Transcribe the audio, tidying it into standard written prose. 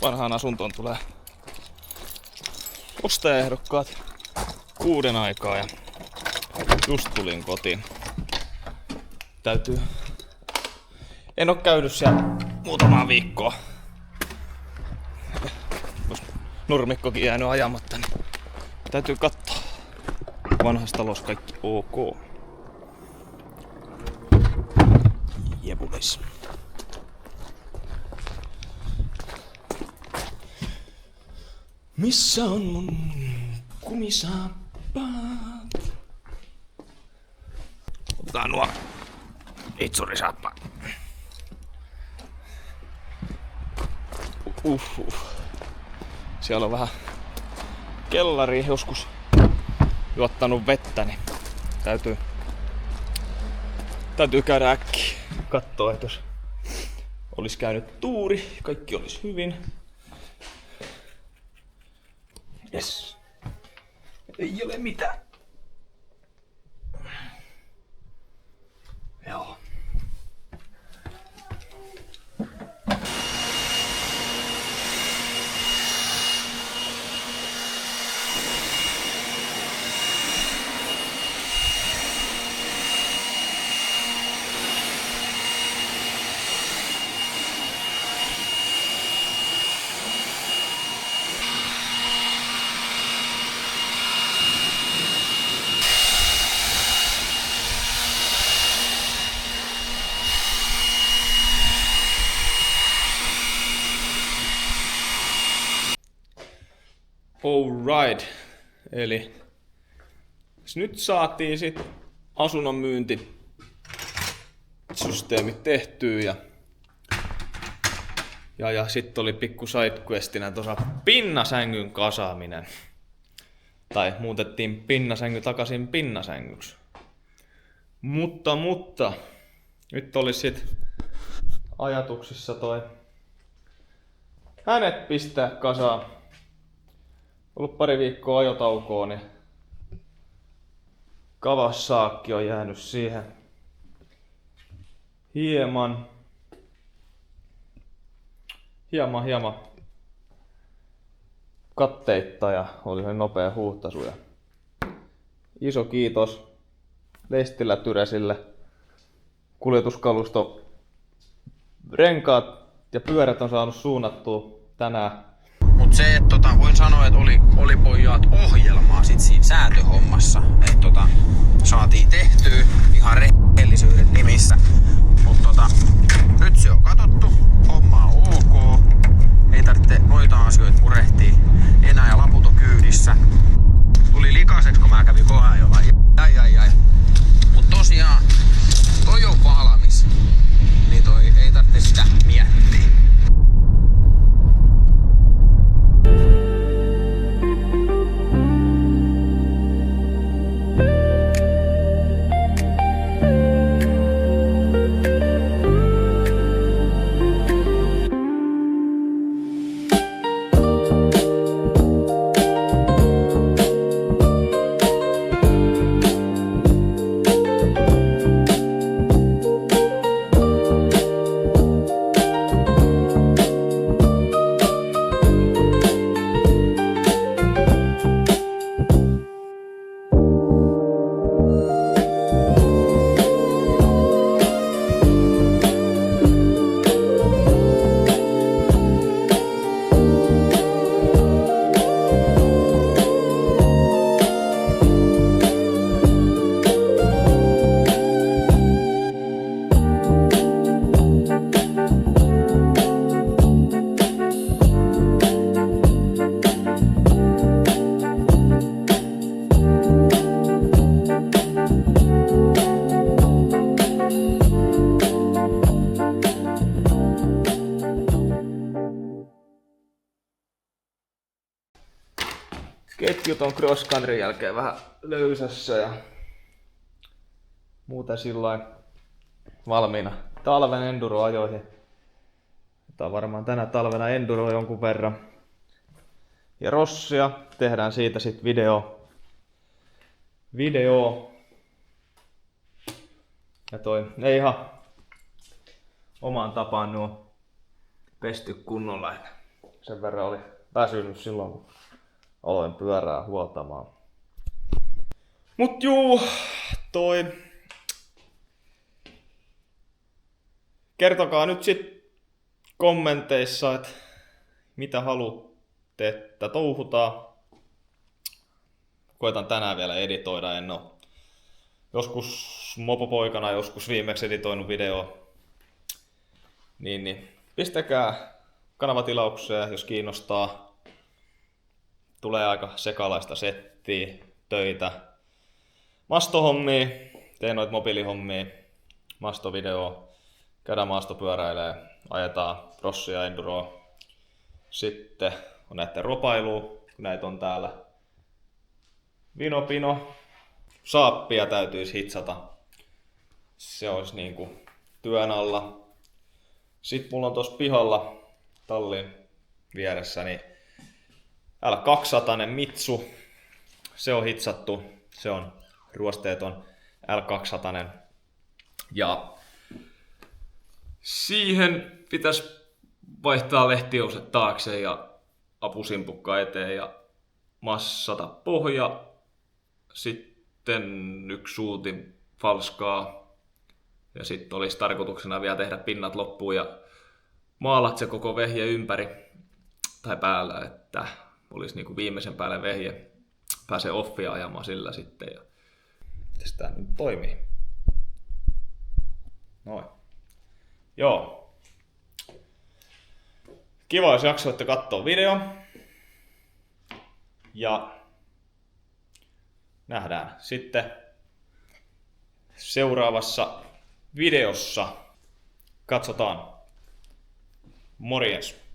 vanhaan asuntoon tulee ostajaehdokkaat 6 aikaa ja just tulin kotiin. En oo käynyt siellä muutamaa viikkoa. Jos nurmikkokin jäänyt ajamatta, niin täytyy katsoa. Vanhassa talossa kaikki ok. Jebulis. Missä on mun kumisaappaat? Otetaan nuo itsurisaappaat. Siellä on vähän kellariin joskus juottanut vettä, niin täytyy käydä äkkiä kattoo, että jos olisi käynyt tuuri, kaikki olisi hyvin. Yes. Ei ole mitään. Joo. Alright, eli nyt saatiin sit asunnon myyntisysteemit tehtyä ja sitten oli pikku sidequestinä tuossa pinnasängyn kasaaminen. Tai muutettiin pinnasängy takaisin pinnasängyksi. Mutta nyt oli sit ajatuksissa toi hänet pistää kasaan. Ollut pari viikkoa ajotaukoa, niin Kawasaki on jäänyt siihen hieman katteitta ja oli se nopea huuhtaisu. Ja iso kiitos Lestilä Tyresille. Kuljetuskalusto, renkaat ja pyörät on saanut suunnattua tänään. Mut se, että voin sanoa, että oli pojat ohjelmaa sit siinä säätöhommassa. Että saatiin tehtyä ihan rehellisyyden nimissä. Mut nyt se on katsottu, homma on ok. Ei tarvitse noita asioita murehtia enää ja laput on kyydissä. Tuli likaiseksi, kun mä kävin Pohjanjoella. Ai. Mut tosiaan, toi on valmis. Niin toi ei tarvitse sitä miettiä. Ketjut on cross countryn jälkeen vähän löysässä ja muuten sillain valmiina talven enduro-ajoihin. Tää on varmaan tänä talvena enduro jonkun verran. Ja rossia, tehdään siitä sit video. Ja toi ei ihan omaan tapaan nuo pesty kunnolla. sen verran oli väsynyt silloin, kun aloin pyörää huoltamaan. Mut juu, kertokaa nyt sit kommenteissa, että mitä haluatte, että touhutaan. Koitan tänään vielä editoida, en oo joskus mopopoikana joskus viimeksi editoinut video. Niin pistäkää kanavatilaukseen, jos kiinnostaa. Tulee aika sekalaista settiä, töitä, mastohommia, teen noit mobiilihommia, mastovideo, käydään maastopyöräilee, ajetaan crossia ja enduroa. Sitten on näitten ropailua, kun näitä on täällä. Vinopino, saappia täytyisi hitsata. Se olisi niinku työn alla. Sitten mulla on tossa pihalla tallin vieressä niin L200 Mitsu. Se on hitsattu. Se on ruosteeton L200. Ja siihen pitäisi vaihtaa lehtiouset taakse ja apusimpukka eteen ja massata pohja. Sitten yksi suutin falskaa. Ja sitten olisi tarkoituksena vielä tehdä pinnat loppuun ja maalat se koko vehje ympäri tai päällä, että olisi niinku viimeisen päälle vehje. Pääsee offia ajamaan sillä sitten. Ja miten tää nyt toimii? Noin. Joo. Kiva, jos jaksoitte katsoa video. Ja nähdään sitten seuraavassa videossa. Katsotaan. Morjens.